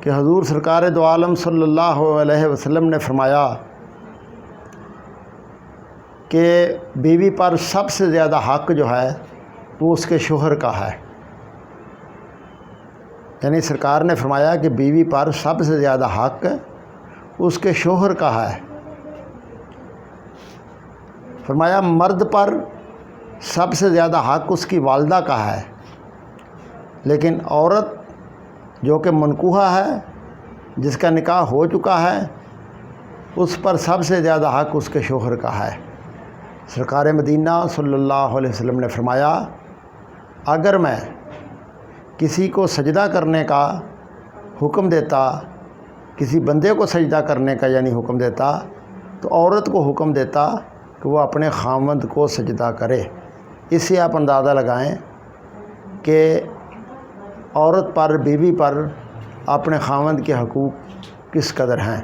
کہ حضور سرکار دو عالم صلی اللہ علیہ وسلم نے فرمایا کہ بیوی پر سب سے زیادہ حق جو ہے وہ اس کے شوہر کا ہے۔ یعنی سرکار نے فرمایا کہ بیوی پر سب سے زیادہ حق اس کے شوہر کا ہے۔ فرمایا مرد پر سب سے زیادہ حق اس کی والدہ کا ہے، لیکن عورت جو کہ منکوحہ ہے، جس کا نکاح ہو چکا ہے، اس پر سب سے زیادہ حق اس کے شوہر کا ہے۔ سرکار مدینہ صلی اللہ علیہ وسلم نے فرمایا اگر میں کسی کو سجدہ کرنے کا حکم دیتا، کسی بندے کو سجدہ کرنے کا یعنی حکم دیتا، تو عورت کو حکم دیتا کہ وہ اپنے خاوند کو سجدہ کرے۔ اس سے آپ اندازہ لگائیں کہ عورت پر، بیوی پر اپنے خاوند کے حقوق کس قدر ہیں۔